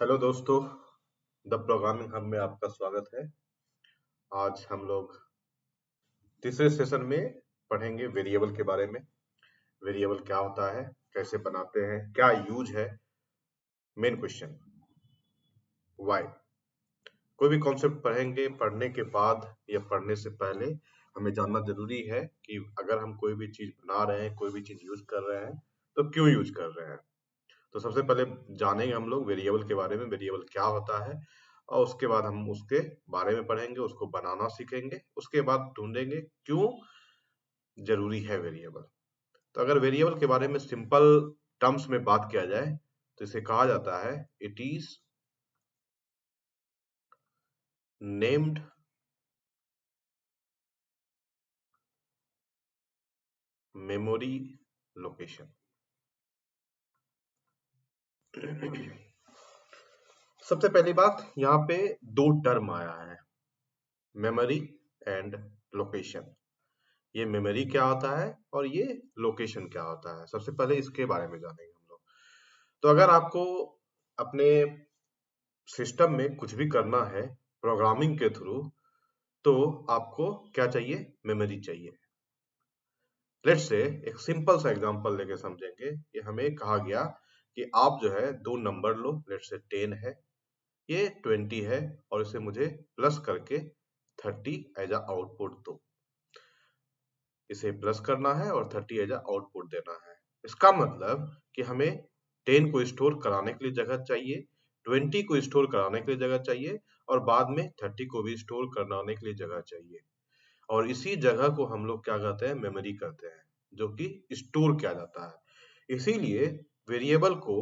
Hello दोस्तों, the programming hub में आपका स्वागत है। आज हम लोग तीसरे सेशन में पढ़ेंगे वेरिएबल के बारे में। वेरिएबल क्या होता है, कैसे बनाते हैं, क्या यूज है, मेन क्वेश्चन व्हाई। कोई भी कॉन्सेप्ट पढ़ेंगे, पढ़ने के बाद या पढ़ने से पहले हमें जानना जरूरी है कि अगर हम कोई भी चीज बना रहे हैं, कोई भी चीज यूज कर रहे हैं, तो क्यों यूज कर रहे हैं। तो सबसे पहले जानेंगे हम लोग वेरिएबल के बारे में, वेरिएबल क्या होता है, और उसके बाद हम उसके बारे में पढ़ेंगे, उसको बनाना सीखेंगे। उसके बाद ढूंढेंगे क्यों जरूरी है वेरिएबल। तो अगर वेरिएबल के बारे में सिंपल टर्म्स में बात किया जाए तो इसे कहा जाता है it is named memory location. सबसे पहली बात, यहाँ पे दो टर्म आया है, मेमोरी एंड लोकेशन। ये मेमोरी क्या होता है और ये लोकेशन क्या होता है, सबसे पहले इसके बारे में जानेंगे हम लोग। तो अगर आपको अपने सिस्टम में कुछ भी करना है प्रोग्रामिंग के थ्रू, तो आपको क्या चाहिए, मेमोरी चाहिए। लेट्स से एक सिंपल सा एग्जांपल लेके समझेंगे। ये हमें कहा गया कि आप जो है दो नंबर लो, लेट्स से 10 है, ये 20 है, और इसे मुझे प्लस करके 30 एज अ आउटपुट दो। इसे प्लस करना है और 30 एज अ आउटपुट देना है। इसका मतलब कि हमें 10 को स्टोर कराने के लिए जगह चाहिए, 20 को स्टोर कराने के लिए जगह चाहिए, और बाद में 30 को भी स्टोर कराने के लिए जगह चाहिए। और इसी जगह को हम लोग क्या कहते हैं, मेमोरी कहते हैं, जो कि स्टोर किया जाता है। इसीलिए वेरिएबल को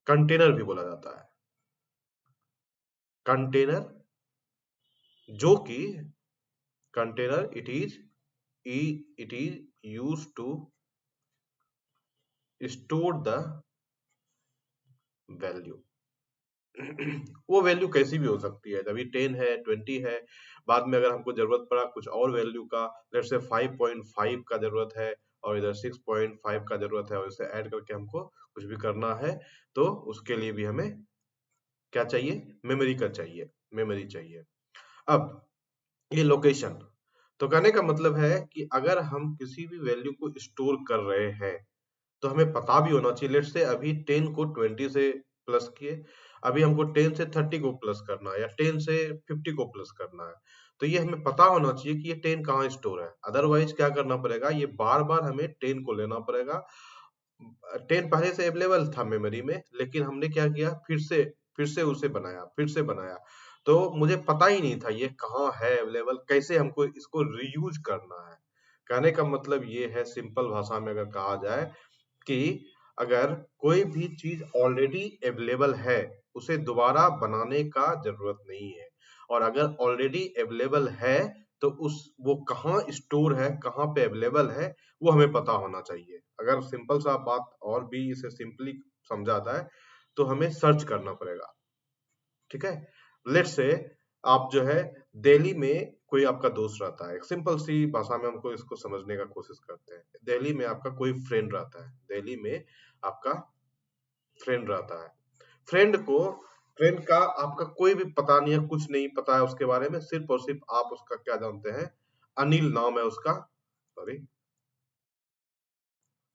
कंटेनर भी बोला जाता है। कंटेनर, जो कि container it is use to store the value. वो वैल्यू कैसी भी हो सकती है, अभी 10 है, 20 है, बाद में अगर हमको जरूरत पड़ा कुछ और वैल्यू का, लेट्स से 5.5 का जरूरत है, और इधर 6.5 का जरूरत है, और इसे ऐड करके हमको कुछ भी करना है, तो उसके लिए भी हमें क्या चाहिए, मेमोरी का चाहिए, मेमोरी चाहिए। अब ये लोकेशन, तो कहने का मतलब है कि अगर हम किसी भी वैल्यू को स्टोर कर रहे हैं तो हमें पता भी होना चाहिए। लेट्स से अभी 10 को 20 से प्लस किए, अभी हमको 10 से 30 को प्लस करना है, या 10 से 50 को प्लस करना है, तो ये हमें पता होना चाहिए कि ये 10 कहाँ स्टोर है। अदरवाइज क्या करना पड़ेगा, ये बार बार हमें 10 को लेना पड़ेगा। 10 पहले से अवेलेबल था मेमोरी में, लेकिन हमने क्या किया, फिर से उसे बनाया, फिर से बनाया, तो मुझे पता ही नहीं था ये कहाँ है अवेलेबल, कैसे हमको इसको रीयूज करना है। कहने का मतलब ये है, सिंपल भाषा में अगर कहा जाए, कि अगर कोई भी चीज ऑलरेडी अवेलेबल है, उसे दोबारा बनाने का जरूरत नहीं है। और अगर ऑलरेडी अवेलेबल है, तो उस वो कहाँ स्टोर है, कहाँ पे अवेलेबल है, वो हमें पता होना चाहिए। अगर सिंपल सा बात और भी इसे सिंपली समझाता है, तो हमें सर्च करना पड़ेगा। ठीक है, लेट्स से आप जो है दिल्ली में कोई आपका दोस्त रहता है, एक सिंपल सी भाषा में हमको इसको समझने का कोशिश करते हैं। दिल्ली में आपका कोई फ्रेंड रहता है, दिल्ली में आपका फ्रेंड रहता है। फ्रेंड को, फ्रेंड का आपका कोई भी पता नहीं है, कुछ नहीं पता है उसके बारे में, सिर्फ और सिर्फ आप उसका क्या जानते हैं, अनिल नाम है उसका, सॉरी,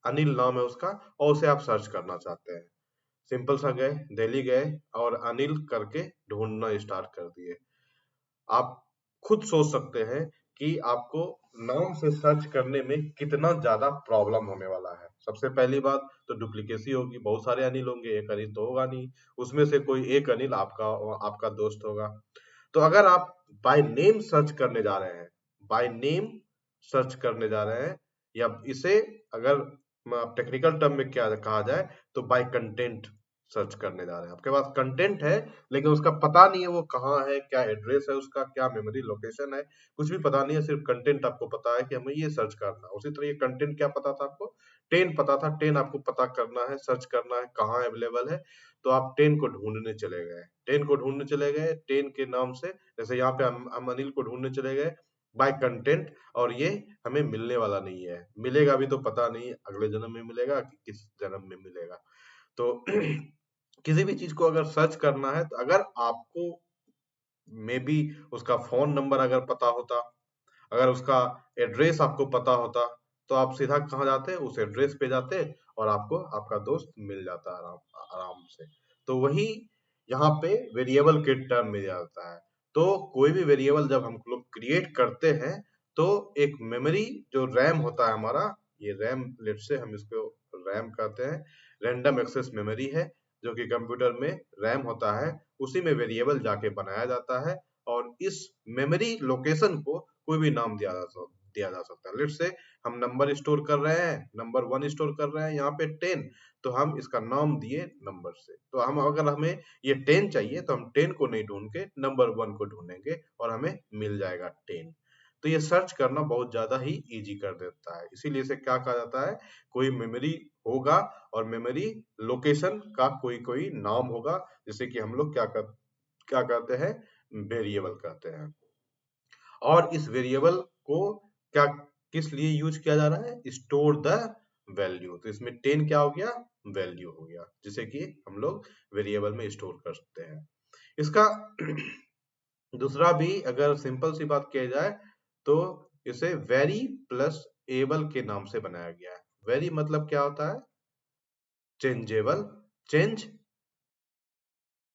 अनिल नाम है उसका, और उसे आप सर्च करना चाहते हैं। सिंपल सा गए, दिल्ली गए, और अनिल करके ढूंढना स्टार्ट कर दिए। आप खुद सोच सकते हैं कि आपको नाम से सर्च करने में कितना ज्यादा प्रॉब्लम होने वाला है। सबसे पहली बात तो डुप्लीकेसी होगी, बहुत सारे अनिल होंगे, एक अनिल तो होगा नहीं, उसमें से कोई एक अनिल आपका आपका दोस्त होगा। तो अगर आप बाय नेम सर्च करने जा रहे हैं, बाय नेम सर्च करने जा रहे हैं, या इसे अगर टेक्निकल टर्म में क्या कहा जाए, तो बाय कंटेंट सर्च करने जा रहे हैं। आपके पास कंटेंट है, लेकिन उसका पता नहीं है वो कहाँ है, क्या एड्रेस है उसका, क्या मेमोरी लोकेशन है, कुछ भी पता नहीं है, सिर्फ कंटेंट आपको पता है कि हमें ये सर्च करना है। उसी तरह ये कंटेंट क्या पता था आपको, 10 पता था, 10 आपको पता करना है, सर्च करना है कहाँ अवेलेबल है। तो आप 10 को ढूंढने चले गए, 10 को ढूंढने चले गए, 10 के नाम से, जैसे यहाँ पे हम अनिल को ढूंढने चले गए बाय कंटेंट, और ये हमें मिलने वाला नहीं है, मिलेगा भी तो पता नहीं अगले जन्म में मिलेगा कि किस जन्म में मिलेगा। तो किसी भी चीज को अगर सर्च करना है, तो अगर आपको मे बी उसका फोन नंबर अगर पता होता, अगर उसका एड्रेस आपको पता होता, तो आप सीधा कहाँ जाते, उस एड्रेस पे जाते और आपको आपका दोस्त मिल जाता आराम आराम से। तो वही यहाँ पे वेरिएबल के टर्म में जाता है। तो कोई भी वेरिएबल जब हम लोग क्रिएट करते हैं, तो एक मेमोरी जो रैम होता है हमारा, ये रैम लेट से हम इसको रैम कहते हैं, रैंडम एक्सेस मेमोरी है, जो कि कंप्यूटर में रैम होता है, उसी में वेरिएबल जाके बनाया जाता है। और इस मेमोरी लोकेशन को कोई भी नाम दिया जा सकता है। लेट से हम नंबर स्टोर कर रहे हैं, नंबर 1 स्टोर कर रहे हैं यहाँ पे 10, तो हम इसका नाम दिए नंबर से। तो हम अगर हमें ये 10 चाहिए, तो हम 10 को नहीं ढूंढ के नंबर 1 को ढूंढेंगे और हमें मिल जाएगा 10। तो ये सर्च करना बहुत ज्यादा ही इजी कर देता है, इसीलिए इसे क्या कहा जाता है, कोई मेमोरी होगा और मेमोरी लोकेशन का कोई कोई नाम होगा, जिसे कि हम लोग क्या कहते हैं, वेरिएबल कहते हैं। और इस वेरिएबल को क्या किस लिए यूज किया जा रहा है, स्टोर द वैल्यू। तो इसमें 10 क्या हो गया, वैल्यू हो गया, जिसे कि हम लोग वेरिएबल में स्टोर कर सकते हैं। इसका दूसरा भी अगर सिंपल सी बात किया जाए, तो इसे वेरी प्लस एबल के नाम से बनाया गया है। वेरी मतलब क्या होता है, चेंजेबल, चेंज,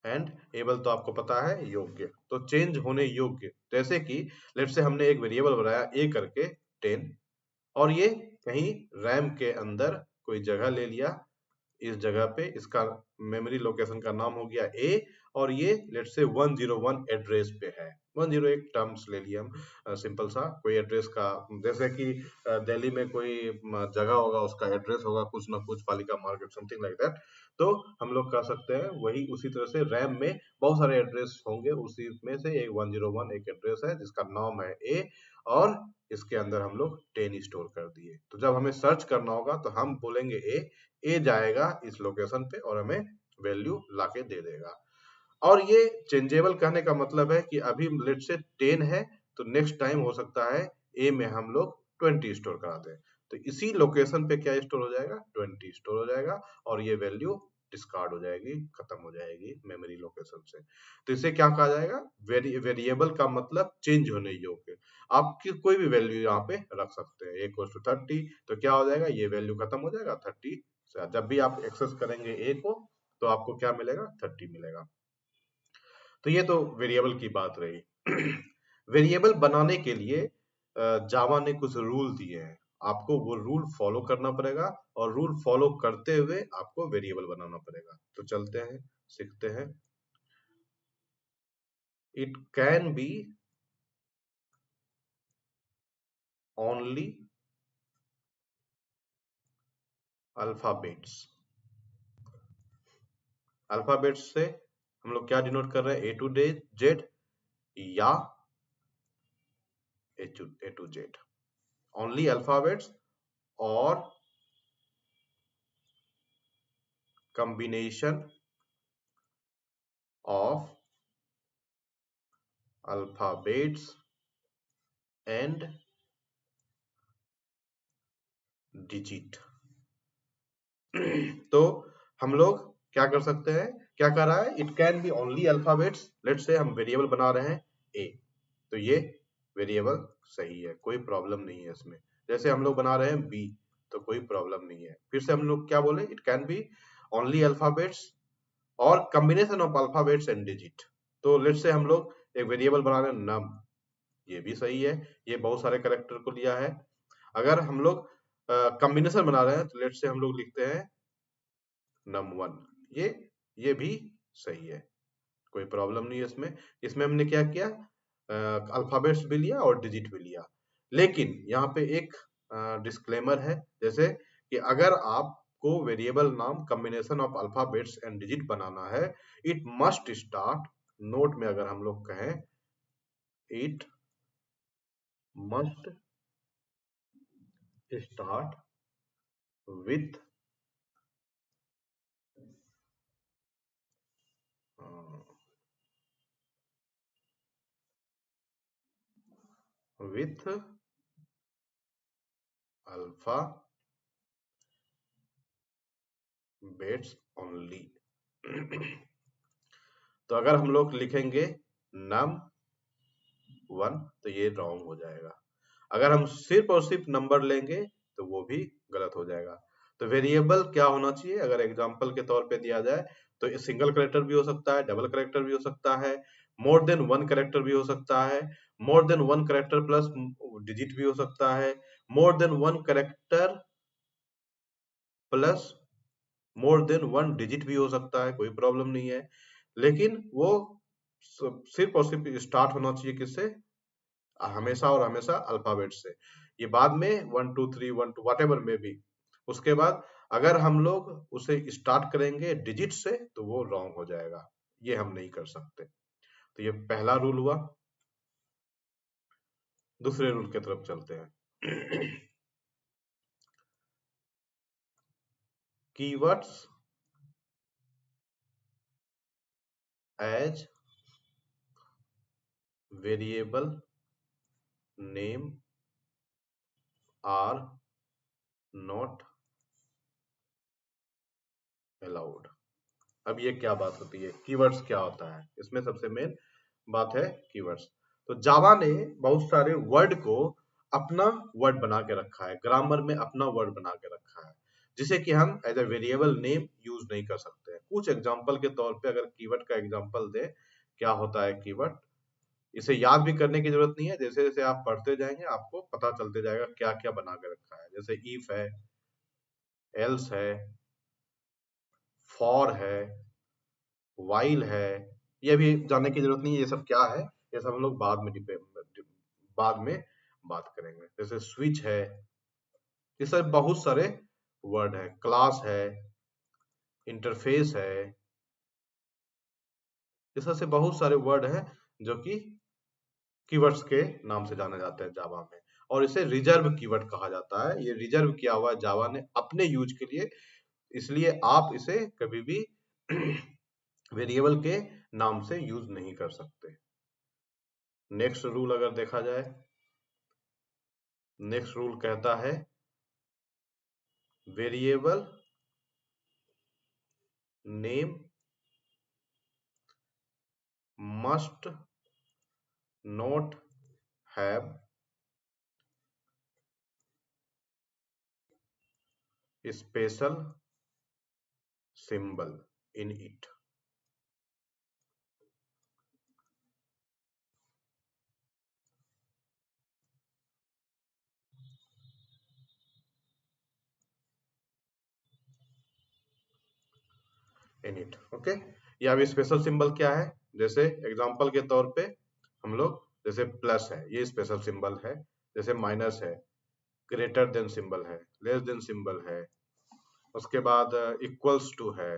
एंड एबल तो आपको पता है योग्य, तो चेंज होने योग्य। जैसे कि लेट से हमने एक वेरिएबल बनाया ए करके 10, और ये कहीं रैम के अंदर कोई जगह ले लिया, इस जगह पे इसका मेमोरी लोकेशन का नाम हो गया ए, और ये लेट से 101 एड्रेस पे है। 101 टर्म्स ले लिया हम, सिंपल सा कोई एड्रेस का, जैसे कि दिल्ली में कोई जगह होगा, उसका एड्रेस होगा कुछ ना कुछ, पालिका मार्केट, समथिंग लाइक दैट। तो हम लोग कह सकते हैं वही उसी तरह से रैम में बहुत सारे एड्रेस होंगे, उसी में से एक 101 एक एड्रेस है जिसका नाम है ए, और इसके अंदर हम लोग 10 स्टोर कर दिए। तो जब हमें सर्च करना होगा, तो हम बोलेंगे ए जाएगा इस लोकेशन पे और हमें वैल्यू लाके दे देगा। और ये चेंजेबल कहने का मतलब है कि अभी लेट से 10 है, तो नेक्स्ट टाइम हो सकता है ए में हम लोग 20 स्टोर करा दें, तो इसी लोकेशन पे क्या स्टोर हो जाएगा, 20 स्टोर हो जाएगा, और ये वैल्यू डिस्कार्ड हो जाएगी, खत्म हो जाएगी मेमोरी लोकेशन से। तो इसे क्या कहा जाएगा, वेरिएबल का मतलब चेंज होने योग्य। आप कोई भी वैल्यू यहाँ पे रख सकते हैं, इक्वल टू 30, तो क्या हो जाएगा, ये वैल्यू खत्म हो जाएगा 30 से। जब भी आप एक्सेस करेंगे ए को, तो आपको क्या मिलेगा, 30 मिलेगा। तो ये तो वेरिएबल की बात रही। वेरिएबल बनाने के लिए जावा ने कुछ रूल दिए हैं, आपको वो रूल फॉलो करना पड़ेगा, और रूल फॉलो करते हुए आपको वेरिएबल बनाना पड़ेगा। तो चलते हैं, सीखते हैं। It can be only alphabets. Alphabets से हम लोग क्या डिनोट कर रहे हैं, ए टू जेड या ए टू जेड, ओनली अल्फाबेट्स और combination of alphabets and digit। तो हम लोग क्या कर सकते हैं, क्या कर रहा है, it can be only alphabets. Let से हम वेरिएबल बना रहे हैं ए, तो ये वेरिएबल सही है, कोई प्रॉब्लम नहीं है इसमें। जैसे हम लोग बना रहे हैं बी, तो कोई प्रॉब्लम नहीं है। फिर से हम लोग क्या बोले, it can be only alphabets और combination of alphabets and digit. तो लेट से हम लोग एक वेरिएबल बना रहे हैं नम, ये भी सही है, ये बहुत सारे कैरेक्टर को लिया है। अगर हम लोग कॉम्बिनेशन बना रहे हैं, तो लेट से हम लोग लिखते हैं num1, ये भी सही है, कोई प्रॉब्लम नहीं है इसमें। इसमें हमने क्या किया, अल्फाबेट्स भी लिया और डिजिट भी लिया। लेकिन यहाँ पे एक डिस्क्लेमर है, जैसे कि अगर आपको वेरिएबल नाम combination of alphabets and digit बनाना है, इट मस्ट स्टार्ट, नोट में अगर हम लोग कहें, it must start with with alphabets only. तो अगर हम लोग लिखेंगे नम 1 तो ये रॉन्ग हो जाएगा। अगर हम सिर्फ और सिर्फ नंबर लेंगे तो वो भी गलत हो जाएगा। तो वेरिएबल क्या होना चाहिए, अगर एग्जांपल के तौर पे दिया जाए तो सिंगल कैरेक्टर भी हो सकता है, डबल कैरेक्टर भी हो सकता है, मोर देन वन कैरेक्टर भी हो सकता है, more than one character plus digit भी हो सकता है, more than one character plus more than one digit भी हो सकता है, कोई प्रॉब्लम नहीं है। लेकिन वो सिर्फ और सिर्फ स्टार्ट होना चाहिए किससे, हमेशा और हमेशा अल्फाबेट से। ये बाद में 1 2 3 1 2 व्हाटएवर में भी। उसके बाद अगर हम लोग उसे स्टार्ट करेंगे डिजिट से तो वो रॉन्ग हो जाएगा, ये हम नहीं कर सकते। तो ये पहला रूल हुआ। दूसरे रूल की तरफ चलते हैं। Keywords as variable name are not allowed. अब ये क्या बात होती है, कीवर्ड्स क्या होता है, इसमें सबसे मेन बात है कीवर्ड्स। तो जावा ने बहुत सारे वर्ड को अपना वर्ड बना के रखा है, ग्रामर में अपना वर्ड बना के रखा है, जिसे कि हम as a variable name use नहीं कर सकते हैं। कुछ एग्जांपल के तौर पे अगर कीवर्ड का एग्जांपल दे, क्या होता है कीवर्ड, इसे याद भी करने की जरूरत नहीं है, जैसे जैसे आप पढ़ते जाएंगे आपको पता चलते जाएगा क्या क्या बना के रखा है। जैसे इफ है, एल्स है, फॉर है, वाइल है, ये भी जानने की जरूरत नहीं है ये सब क्या है, ये सब हम लोग बाद में बात करेंगे। जैसे स्विच है, ये सब बहुत सारे वर्ड है, क्लास है, इंटरफेस है, इस तरह से बहुत सारे वर्ड है जो कि कीवर्ड्स के नाम से जाने जाते हैं जावा में। और इसे रिजर्व कीवर्ड कहा जाता है, ये रिजर्व किया हुआ है जावा ने अपने यूज के लिए, इसलिए आप इसे कभी भी वेरिएबल के नाम से यूज नहीं कर सकते। नेक्स्ट रूल अगर देखा जाए, नेक्स्ट रूल कहता है variable name must not have special symbol in it. In it, okay. ये अब स्पेशल सिंबल क्या है, जैसे एग्जांपल के तौर पे हम लोग, जैसे प्लस है ये स्पेशल सिंबल है, जैसे माइनस है, ग्रेटर देन सिंबल है, लेस देन सिंबल है, उसके बाद इक्वल्स टू है,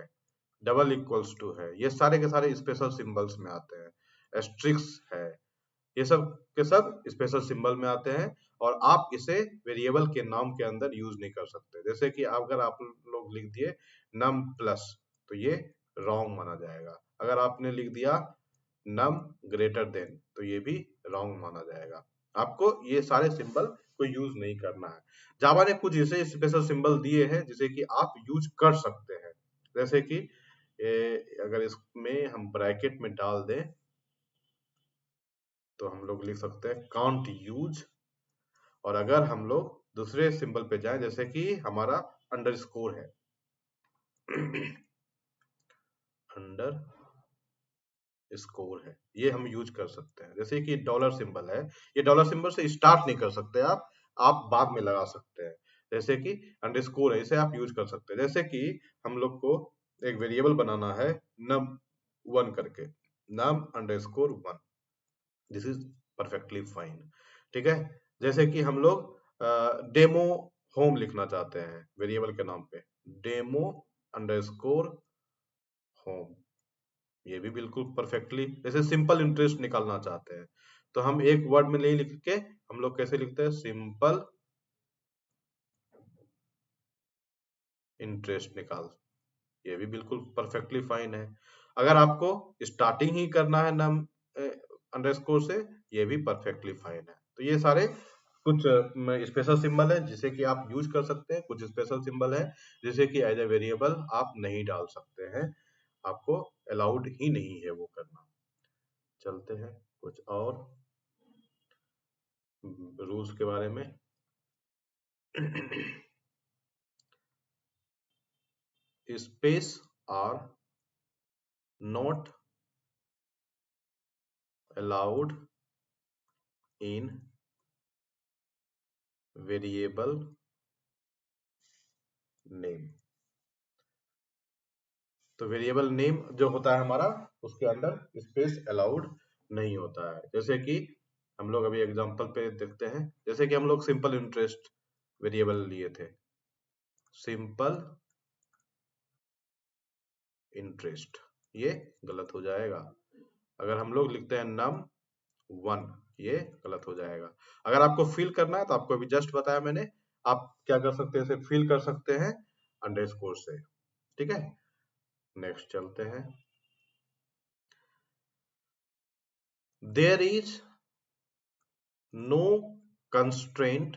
डबल इक्वल्स टू है, ये सारे के सारे स्पेशल सिंबल्स में आते हैं। एस्ट्रिक्स है, ये सब के सब स्पेशल सिंबल में आते हैं, और आप इसे वेरिएबल के नाम के अंदर यूज नहीं कर सकते। जैसे कि अगर आप लोग लिख दिए नम प्लस तो ये रॉन्ग माना जाएगा, अगर आपने लिख दिया नम ग्रेटर देन तो ये भी रॉन्ग माना जाएगा। आपको ये सारे सिंबल को यूज नहीं करना है। जावा ने कुछ ऐसे स्पेशल सिंबल दिए हैं जिसे कि आप यूज कर सकते हैं, जैसे कि अगर इसमें हम ब्रैकेट में डाल दें तो हम लोग लिख सकते हैं कांट यूज। और अगर हम लोग दूसरे सिंबल पे जाएं, जैसे कि हमारा अंडरस्कोर है, अंडर स्कोर है, ये हम यूज कर सकते हैं। जैसे कि डॉलर सिंबल है, ये डॉलर सिंबल से स्टार्ट नहीं कर सकते आप बाद में लगा सकते हैं। जैसे कि अंडरस्कोर है, इसे आप यूज कर सकते हैं। जैसे कि हम लोग को एक वेरिएबल बनाना है नम वन करके, num underscore one, this is perfectly fine, ठीक है। जैसे कि हम लोग डेमो होम लिखना चाहते हैं वेरिएबल के नाम पे, डेमो अंडरस्कोर होम, ये भी बिल्कुल परफेक्टली। जैसे सिंपल इंटरेस्ट निकालना चाहते हैं तो हम एक वर्ड में नहीं लिख के हम लोग कैसे लिखते हैं, सिंपल इंटरेस्ट निकाल, ये भी बिल्कुल परफेक्टली फाइन है। अगर आपको स्टार्टिंग ही करना है नम अंडरस्कोर से, ये भी परफेक्टली फाइन है। तो ये सारे कुछ स्पेशल सिंबल है जिसे कि आप यूज कर सकते हैं, कुछ स्पेशल सिंबल है जिसे कि एज ए वेरिएबल आप नहीं डाल सकते हैं, आपको अलाउड ही नहीं है वो करना। चलते हैं कुछ और रूल्स के बारे में। Space are not allowed in variable name। तो वेरिएबल नेम जो होता है हमारा, उसके अंदर स्पेस अलाउड नहीं होता है। जैसे कि हम लोग अभी एग्जांपल पे देखते हैं, जैसे कि हम लोग सिंपल इंटरेस्ट वेरिएबल लिए थे, सिंपल इंटरेस्ट, ये गलत हो जाएगा। अगर हम लोग लिखते हैं नम 1, ये गलत हो जाएगा। अगर आपको फिल करना है तो आपको अभी जस्ट बताया मैंने, आप क्या कर सकते हैं, इसे फिल कर सकते हैं अंडरस्कोर से, ठीक है। नेक्स्ट चलते हैं। There is no constraint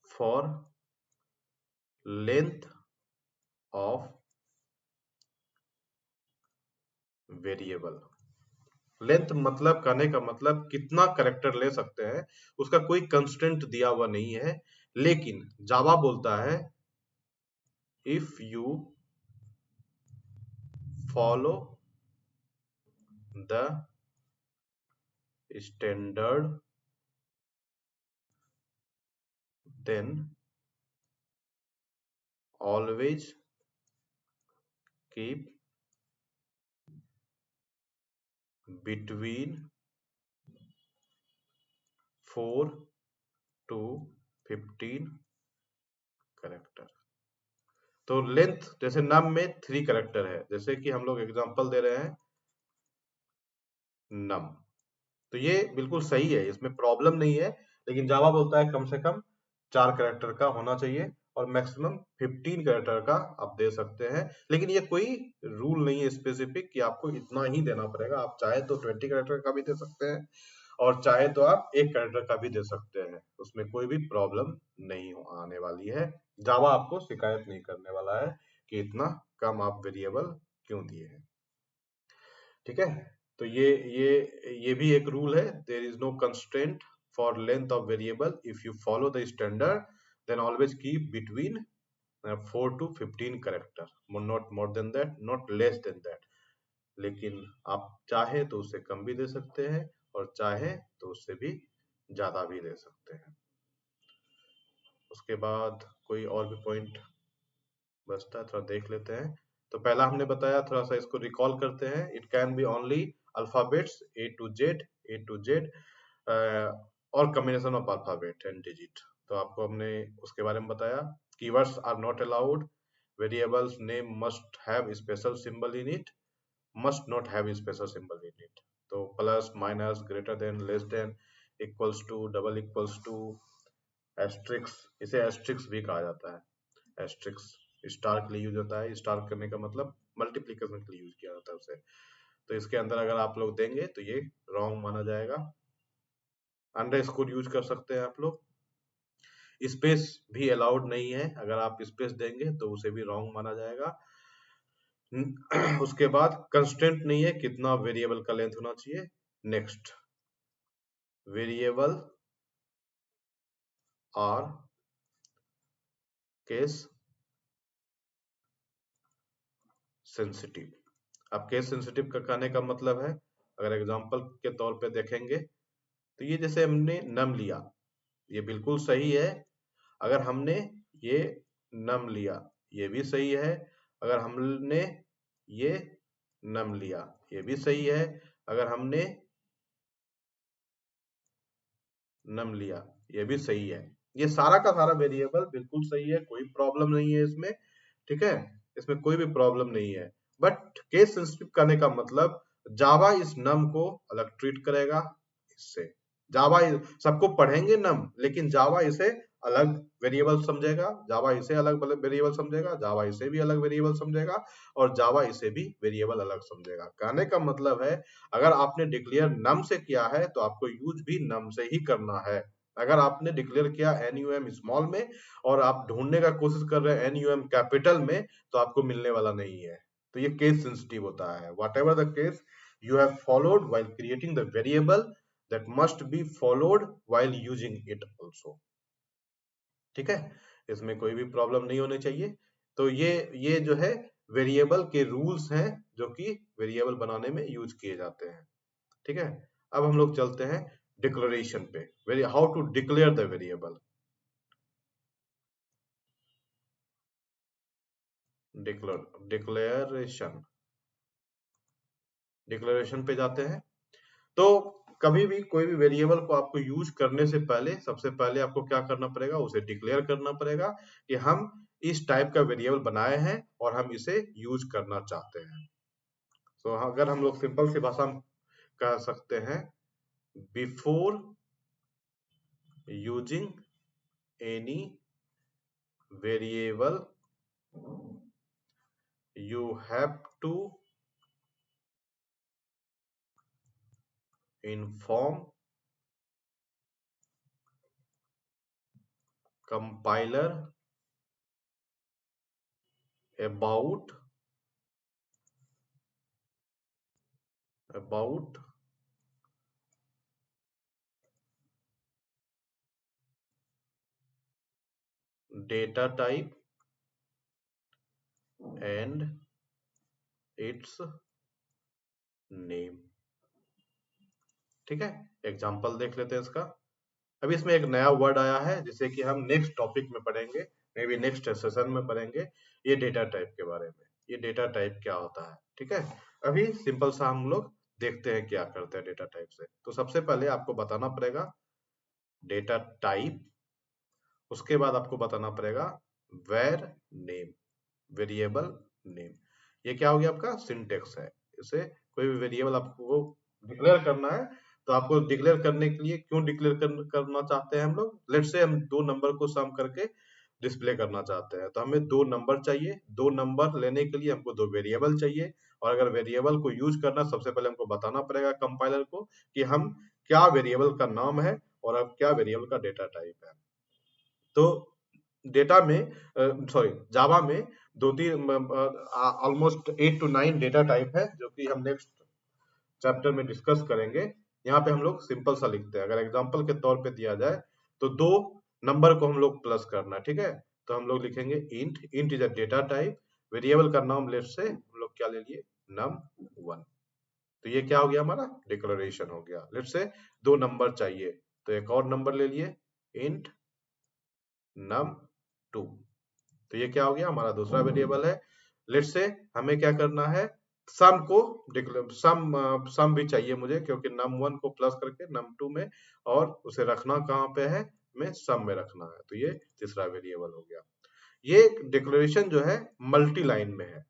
for length of variable. Length मतलब, कहने का मतलब कितना कैरेक्टर ले सकते हैं, उसका कोई कंस्टेंट दिया हुआ नहीं है। लेकिन जावा बोलता है if you follow the standard then always keep between 4 to 15 character. तो लेंथ जैसे नम में 3 कैरेक्टर है, जैसे कि हम लोग एग्जांपल दे रहे हैं नम, तो ये बिल्कुल सही है, इसमें प्रॉब्लम नहीं है। लेकिन जावा बोलता है कम से कम 4 कैरेक्टर का होना चाहिए और मैक्सिमम 15 कैरेक्टर का आप दे सकते हैं। लेकिन ये कोई रूल नहीं है स्पेसिफिक कि आपको इतना ही देना पड़ेगा, आप चाहे तो 20 कैरेक्टर का भी दे सकते हैं और चाहे तो आप 1 कैरेक्टर का भी दे सकते हैं, उसमें कोई भी प्रॉब्लम नहीं आने वाली है। जावा आपको शिकायत नहीं करने वाला है कि इतना कम आप वेरिएबल क्यों दिए हैं, ठीक है। तो ये भी एक रूल है, there is no constraint for length of variable if you follow the standard then always keep between 4 to 15 character, not more than that, not less than that. लेकिन आप चाहे तो उससे कम भी दे सकते हैं और चाहे तो उससे भी ज्यादा भी दे सकते हैं। उसके बाद कोई और भी पॉइंट बचता है, थोड़ा देख लेते हैं। तो पहला हमने बताया, थोड़ा सा इसको रिकॉल करते हैं। It can be only alphabets A to Z और combination of alphabet and digit. तो आपको हमने उसके बारे में बताया। Keywords are not allowed, variables name must have special symbol in it, must not have special symbol in it. तो plus, minus, greater than, less than, equals to, double equals to, asterisk, इसे asterisk भी कहा जाता है। Asterisk star के लिए use होता है, स्टार करने का मतलब मल्टीप्लिकेशन के लिए यूज किया जाता है उसे। तो इसके अंदर अगर आप लोग देंगे तो ये रॉन्ग माना जाएगा। अंडरस्कोर यूज कर सकते हैं आप लोग। स्पेस भी अलाउड नहीं है, अगर आप स्पेस देंगे तो उसे भी रॉन्ग माना जाएगा। उसके बाद कंस्टेंट नहीं है कितना वेरिएबल का लेंथ होना चाहिए। Next, variable are case sensitive. अब केस सेंसिटिव का कहने का मतलब है, अगर एग्जांपल के तौर पे देखेंगे तो ये जैसे हमने नम लिया, ये बिल्कुल सही है। अगर हमने ये नम लिया, ये भी सही है। अगर हमने ये नम लिया, ये भी सही है। अगर हमने नम लिया, ये भी सही है। ये सारा का सारा वेरिएबल बिल्कुल सही है, कोई प्रॉब्लम नहीं है इसमें, ठीक है। इसमें कोई भी प्रॉब्लम नहीं है। बट केस सेंसिटिव करने का मतलब जावा इस नम को अलग ट्रीट करेगा इससे, जावा सबको पढ़ेंगे नम, लेकिन जावा इसे अलग वेरिएबल समझेगा, जावा इसे अलग वेरिएबल समझेगा, जावा इसे भी अलग वेरिएबल समझेगा, और जावा इसे भी वेरिएबल अलग समझेगा। कहने का मतलब है अगर आपने डिक्लेयर नम से किया है तो आपको यूज भी नम से ही करना है। अगर आपने डिक्लेयर किया एनयूएम स्मॉल में और आप ढूंढने का कोशिश कर रहे हैं एनयूएम कैपिटल में, तो आपको मिलने वाला नहीं है। तो ये केस सेंसिटिव होता है। What ever the case you have followed while creating the variable, that must be followed while using it also। ठीक है, इसमें कोई भी प्रॉब्लम नहीं होनी चाहिए। तो ये जो है वेरिएबल के रूल्स हैं जो कि वेरिएबल बनाने में यूज किए जाते हैं। ठीक है, अब हम लोग चलते हैं डिक्लेरेशन पे, how to declare the variable. Declaration declaration पे जाते हैं। तो कभी भी कोई भी वेरिएबल को आपको यूज करने से पहले सबसे पहले आपको क्या करना पड़ेगा, उसे डिक्लेयर करना पड़ेगा कि हम इस टाइप का वेरिएबल बनाए हैं और हम इसे यूज करना चाहते हैं। तो अगर हम लोग सिंपल सी भाषा में कह सकते हैं, before using any variable you have to inform compiler about data type and its name। ठीक है, एग्जांपल देख लेते हैं इसका। अभी इसमें एक नया वर्ड आया है जिसे कि हम नेक्स्ट टॉपिक में पढ़ेंगे, मे बी नेक्स्ट सेशन में पढ़ेंगे, ये डेटा टाइप के बारे में। ये डेटा टाइप क्या होता है, ठीक है। अभी सिंपल सा हम लोग देखते हैं क्या करते हैं डेटा टाइप से। तो सबसे पहले आपको बताना पड़ेगा डेटा टाइप, उसके बाद आपको बताना पड़ेगा वेर नेम, वेरिएबल नेम। ये क्या हो गया, आपका सिंटेक्स है। इसे कोई भी वेरिएबल आपको डिक्लेयर करना है, तो आपको डिक्लेयर करने के लिए क्यों डिक्लेयर करना चाहते हैं हम लोग, लेट्स से हम दो नंबर को सम करके डिस्प्ले करना चाहते हैं, तो हमें दो नंबर चाहिए। दो नंबर लेने के लिए हमको दो वेरिएबल चाहिए, और अगर वेरिएबल को यूज करना, सबसे पहले हमको बताना पड़ेगा कंपाइलर को कि हम क्या वेरिएबल का नाम है और अब क्या वेरिएबल का डेटा टाइप है। तो डेटा में सॉरी जावा में दो तीन ऑलमोस्ट 8 to 9 डेटा टाइप है, जो कि हम नेक्स्ट चैप्टर में डिस्कस करेंगे। यहाँ पे हम लोग सिंपल सा लिखते हैं, अगर एग्जांपल के तौर पे दिया जाए तो दो नंबर को हम लोग प्लस करना है, ठीक है। तो हम लोग लिखेंगे int, int is a data type, variable का नाम लेट से हम लोग क्या ले लिए, num1। तो ये क्या हो गया, हमारा डिक्लेरेशन हो गया। लेट से दो नंबर चाहिए, तो एक और नंबर ले लिए, इंट num2। तो ये क्या हो गया, हमारा दूसरा वेरिएबल है। लेट से हमें क्या करना है, सम को सम भी चाहिए मुझे, क्योंकि num1 को प्लस करके num2 में, और उसे रखना कहाँ पे है, में सम में रखना है। तो ये तीसरा वेरिएबल हो गया। ये डिक्लेरेशन जो है मल्टी लाइन में है,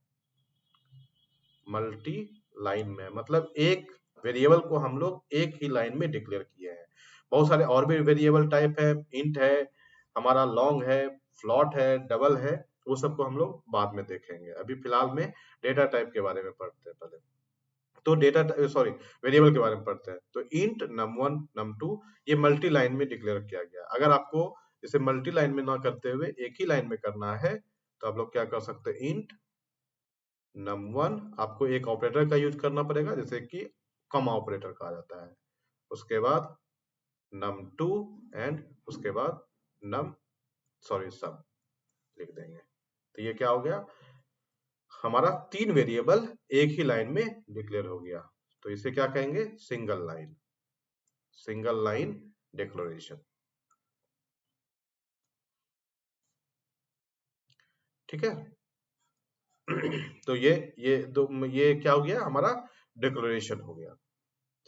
मल्टी लाइन में मतलब एक वेरिएबल को हम लोग एक ही लाइन में डिक्लेयर किए हैं। बहुत सारे और भी वेरिएबल टाइप है, इंट है, हमारा लॉन्ग है, फ्लॉट है, डबल है, वो सबको हम लोग बाद में देखेंगे। अभी फिलहाल में डेटा टाइप के बारे में पढ़ते हैं पहले। तो डेटा सॉरी वेरिएबल के बारे में पढ़ते हैं। तो इंट num1 num2 ये मल्टी लाइन में डिक्लेयर किया गया। अगर आपको इसे मल्टी लाइन में ना करते हुए एक ही लाइन में करना है, तो आप लोग क्या कर सकते हैं, इंट num1 आपको एक ऑपरेटर का यूज करना पड़ेगा, जैसे कि कॉमा ऑपरेटर कहा जाता है। उसके बाद num2 एंड उसके बाद num सॉरी सम लिख देंगे। तो ये क्या हो गया, हमारा तीन वेरिएबल एक ही लाइन में डिक्लेयर हो गया। तो इसे क्या कहेंगे, सिंगल लाइन डिक्लेरेशन। ठीक है। तो ये क्या हो गया, हमारा डिक्लेरेशन हो गया।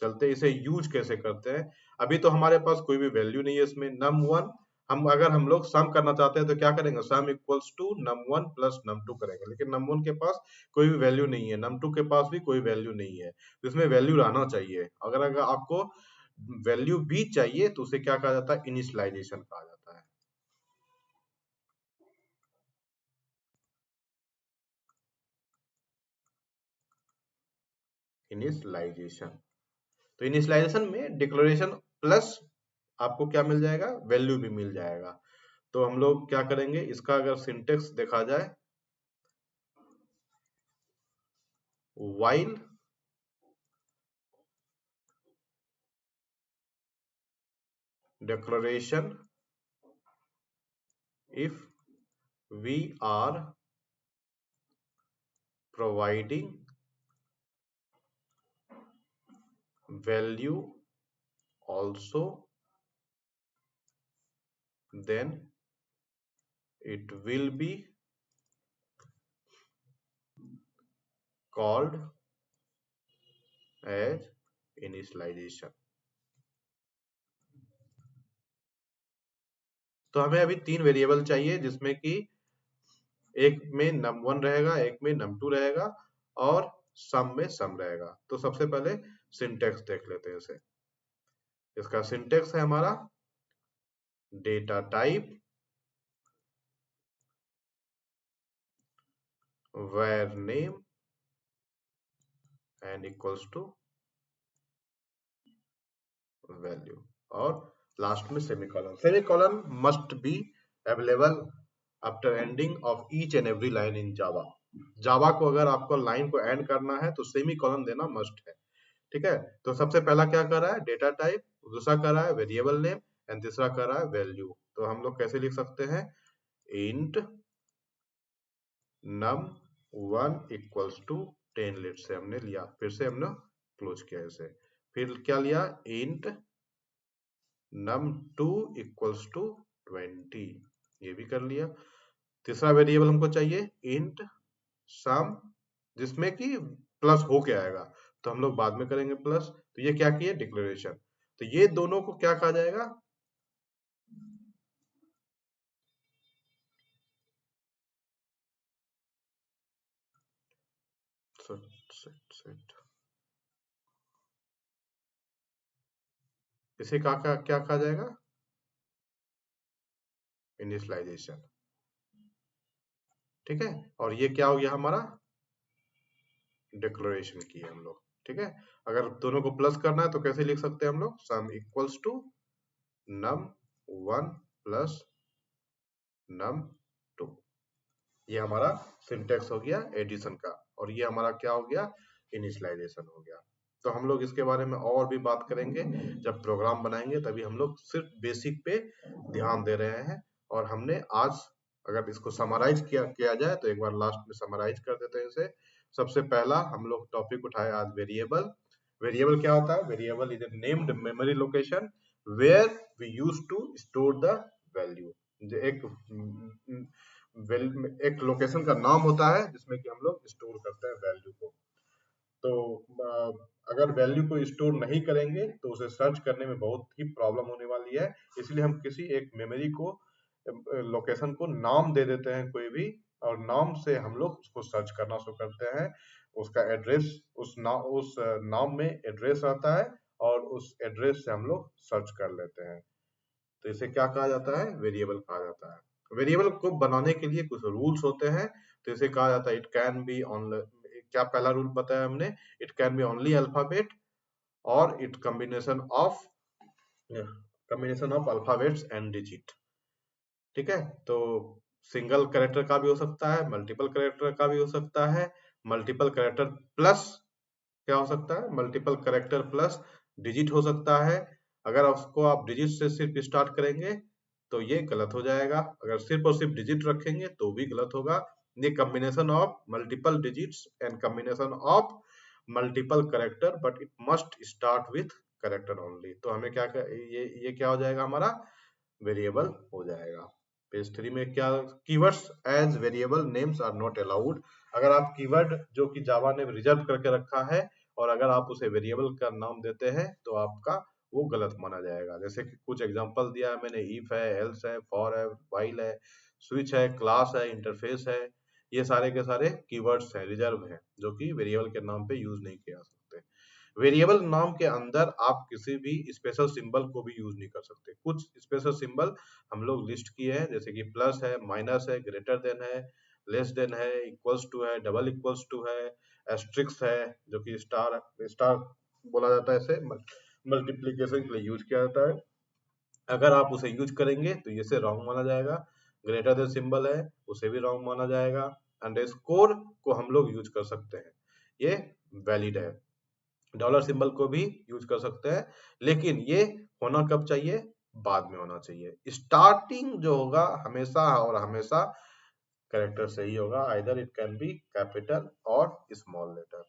चलते इसे यूज कैसे करते हैं। अभी तो हमारे पास कोई भी वैल्यू नहीं है इसमें, num1 हम लोग सम करना चाहते हैं तो क्या करेंगे, सम equals to num1 plus num2 करेंगे। लेकिन num1 के पास कोई भी वैल्यू नहीं है, num2 के पास भी कोई वैल्यू नहीं है, तो इसमें वैल्यू रहना चाहिए। अगर आपको वैल्यू भी चाहिए तो उसे क्या कहा जाता है, इनिशियलाइजेशन कहा जाता है। इनिशियलाइजेशन, तो इनिशियलाइजेशन में डिक्लेरेशन प्लस आपको क्या मिल जाएगा, वैल्यू भी मिल जाएगा। तो हम लोग क्या करेंगे, इसका अगर सिंटेक्स देखा जाए, while declaration if we are providing value also, then it will be called as initialization। तो हमें अभी 3 वेरिएबल चाहिए, जिसमें कि एक में num1 रहेगा, एक में num2 रहेगा और सम में सम रहेगा। तो सबसे पहले सिंटेक्स देख लेते हैं इसे। इसका सिंटेक्स है हमारा data type var name and equals to value, और लास्ट में semicolon. Semicolon must be available after ending of each and every line in Java. Java को अगर आपको लाइन को एंड करना है तो सेमीकोलन देना मस्ट है। ठीक है, तो सबसे पहला क्या कर रहा है, डेटा टाइप, दूसरा कर रहा है वेरिएबल नेम एंड तीसरा कर रहा है वैल्यू। तो हम लोग कैसे लिख सकते हैं, int num1 equals to 10 late से हमने लिया, फिर से हमने क्लोज किया इसे, फिर क्या लिया, इंट num2 इक्वल्स टू 20, ये भी कर लिया। तीसरा वेरिएबल हमको चाहिए इंट सम, जिसमें कि प्लस हो के आएगा, तो हम लोग बाद में करेंगे प्लस। तो ये क्या किए, डिक्लेरेशन। तो ये दोनों को क्या कहा जाएगा, इसे क्या कहा जाएगा, इनिशियलाइजेशन। ठीक है, और ये क्या हो गया हमारा, डिक्लेरेशन की हम लोग। ठीक है, अगर दोनों को प्लस करना है तो कैसे लिख सकते हैं हम लोग, सम equals to num1 plus num2। ये हमारा सिंटेक्स हो गया एडिशन का, और ये हमारा क्या हो गया, इनिशियलाइजेशन हो गया। तो हम लोग इसके बारे में और भी बात करेंगे, जब प्रोग्राम बनाएंगे तभी। हम लोग सिर्फ बेसिक पे ध्यान दे रहे हैं, और हमने आज अगर इसको समराइज किया जाए तो एक बार लास्ट में समराइज कर देते हैं इसे। सबसे पहला हम लोग टॉपिक उठाए आज, वेरिएबल। वेरिएबल क्या होता है, variable is a named memory location where we use to store the value. एक लोकेशन का नाम होता है जिसमें कि हम लोग स्टोर करते हैं वैल्यू को। तो अगर वैल्यू को स्टोर नहीं करेंगे तो उसे सर्च करने में बहुत ही प्रॉब्लम होने वाली है। इसलिए हम किसी एक मेमोरी को, लोकेशन को नाम दे देते हैं कोई भी, और नाम से हम लोग उसको सर्च करना शुरू करते हैं। उसका एड्रेस, उस नाम में एड्रेस आता है, और उस एड्रेस से हम लोग सर्च कर लेते हैं। तो इसे क्या कहा जाता है, वेरिएबल कहा जाता है। वेरिएबल को बनाने के लिए कुछ रूल्स होते हैं, तो इसे कहा जाता है इट कैन बी ऑन, क्या पहला रूल बताया हमने, it can be only alphabet और it combination of alphabets and digit. ठीक है, तो सिंगल कैरेक्टर का भी हो सकता है, मल्टीपल कैरेक्टर का भी हो सकता है, मल्टीपल कैरेक्टर प्लस, क्या हो सकता है, मल्टीपल कैरेक्टर प्लस डिजिट हो सकता है। अगर उसको आप डिजिट से सिर्फ स्टार्ट करेंगे तो ये गलत हो जाएगा, अगर सिर्फ और सिर्फ डिजिट रखेंगे तो भी गलत होगा। ये combination of multiple digits and combination of multiple character, but it must start with character only. तो हमें ये क्या हो जाएगा, हमारा वेरिएबल हो जाएगा। पेज 3 में क्या, keywords as variable names are not allowed. अगर आप कीवर्ड जो कि जावा ने रिजर्व करके रखा है, और अगर आप उसे वेरिएबल का नाम देते हैं तो आपका वो गलत माना जाएगा। जैसे कि कुछ एग्जांपल दिया है मैंने, इफ है, एल्स है, फॉर है, व्हाइल है, स्विच है, क्लास है, इंटरफेस है, ये सारे के सारे कीवर्ड्स हैं, रिजर्व हैं, जो कि वेरिएबल के नाम पे यूज नहीं किया जा सकते। वेरिएबल नाम के अंदर आप किसी भी स्पेशल सिंबल को भी यूज नहीं कर सकते। कुछ स्पेशल सिंबल हम लोग लिस्ट किए हैं, जैसे कि प्लस है, माइनस है, ग्रेटर देन है, लेस देन है, इक्वल्स टू है, डबल इक्वल्स टू है, एस्ट्रिक्स है, जो कि स्टार स्टार बोला जाता है, इसे मल्टीप्लीकेशन के लिए यूज किया जाता है। अगर आप उसे यूज करेंगे तो ये से रॉन्ग माना जाएगा। ग्रेटर देन सिंबल है, उसे भी रॉन्ग माना जाएगा। अंडरस्कोर को हम लोग यूज कर सकते हैं, ये वैलिड है। डॉलर सिंबल को भी यूज कर सकते हैं, लेकिन ये होना कब चाहिए? बाद में होना चाहिए। स्टार्टिंग जो होगा हमेशा और हमेशा कैरेक्टर से ही होगा, either it can B capital और स्मॉल लेटर।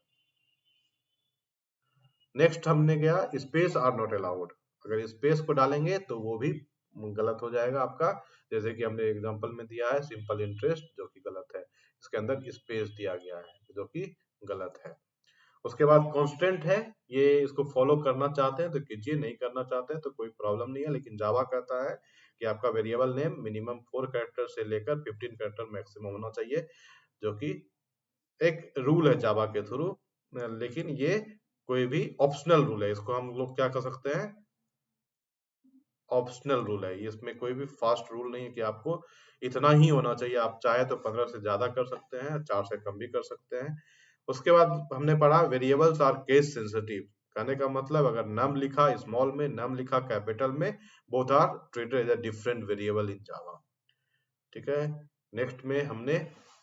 नेक्स्ट हमने गया स्पेस आर नॉट अलाउड। अगर स्पेस को डालेंगे तो वो भी गलत हो जाएगा आपका। जैसे कि हमने एग्जांपल में दिया है सिंपल इंटरेस्ट, जो कि गलत है, इसके अंदर स्पेस दिया गया है जो कि गलत है। उसके बाद कांस्टेंट है, ये इसको फॉलो करना चाहते हैं तो कीजिए, नहीं करना चाहते हैं तो कोई प्रॉब्लम नहीं है। लेकिन जावा कहता है कि आपका वेरिएबल नेम मिनिमम 4 कैरेक्टर से लेकर 15 कैरेक्टर मैक्सिमम होना चाहिए, जो कि एक रूल है जावा के थ्रू। लेकिन ये कोई भी ऑप्शनल रूल है, इसको हम लोग क्या कर सकते हैं? ऑप्शनल रूल है। इसमें कोई भी फास्ट रूल नहीं है कि आपको इतना ही होना चाहिए। आप चाहे तो 15 से ज्यादा कर सकते हैं, 4 से कम भी कर सकते हैं। उसके बाद हमने पढ़ा वेरिएबल्स आर केस सेंसिटिव। कहने का मतलब अगर नम लिखा स्मॉल में, नम लिखा कैपिटल में, both are treated as a different variable in Java. ठीक है। नेक्स्ट में हमने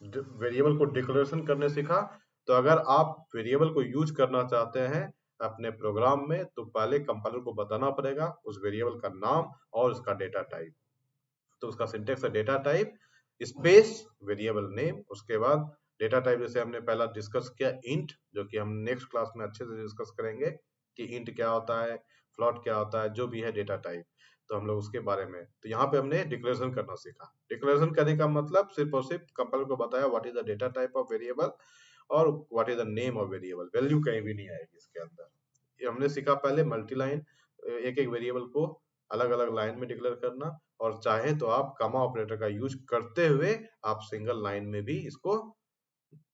वेरिएबल को डिक्लेरेशन करने सीखा। तो अगर आप वेरिएबल को यूज करना चाहते हैं अपने प्रोग्राम में, तो पहले कंपाइलर को बताना पड़ेगा उस वेरिएबल का नाम और उसका डेटा टाइप। तो उसका सिंटेक्स है data type space variable name, उसके बाद डेटा टाइप जैसे हमने पहला डिस्कस किया इंट, जो कि हम नेक्स्ट क्लास में अच्छे से डिस्कस करेंगे कि इंट क्या होता है, फ्लोट क्या होता है, जो भी है डेटा टाइप, तो हम लोग उसके बारे में। तो यहाँ पे हमने डिक्लेरेशन करना सीखा। डिक्लेरेशन करने का मतलब सिर्फ और सिर्फ कंपाइलर को बताया what is the data type of variable और what is the name of variable. Value कहीं भी नहीं आएगी इसके अंदर। ये हमने सीखा पहले मल्टी लाइन, एक एक वेरिएबल को अलग अलग लाइन में डिक्लेयर करना, और चाहे तो आप कॉमा ऑपरेटर का यूज करते हुए आप सिंगल लाइन में भी इसको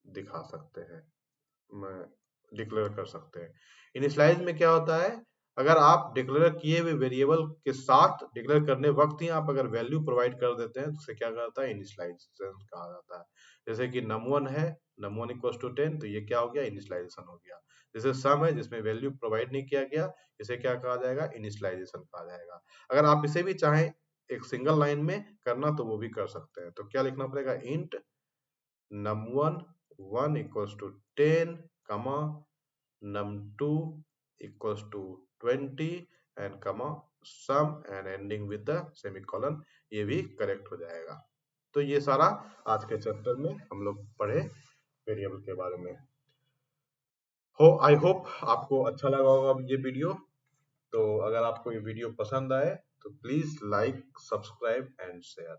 दिखा सकते हैं, डिक्लेयर कर सकते हैं। इनिशियलाइज में क्या होता है? अगर आप डिक्लेयर किए हुए वेरिएबल के साथ डिक्लेयर करने वक्त ही आप अगर वैल्यू प्रोवाइड कर देते हैं तो उसे क्या कहता है? इनिशियलाइजेशन कहा जाता है। जैसे कि num1 है, num1 इक्वल्स टू 10, तो ये क्या हो गया? इनिशियलाइजेशन हो गया। जैसे सम है जिसमें वैल्यू प्रोवाइड नहीं किया गया, इसे क्या कहा जाएगा? इनिशियलाइजेशन कहा जाएगा। अगर आप इसे भी चाहें एक सिंगल लाइन में करना तो वो भी कर सकते हैं। तो क्या लिखना पड़ेगा? Int num1 1 equals to 10 comma num2 equals to 20 and comma sum and ending with the semicolon, ये भी करेक्ट हो जाएगा। तो ये सारा आज के चैप्टर में हम लोग पढ़े वेरिएबल के बारे में। आई होप आपको अच्छा लगा होगा ये वीडियो। तो अगर आपको ये वीडियो पसंद आए तो please like, subscribe and share.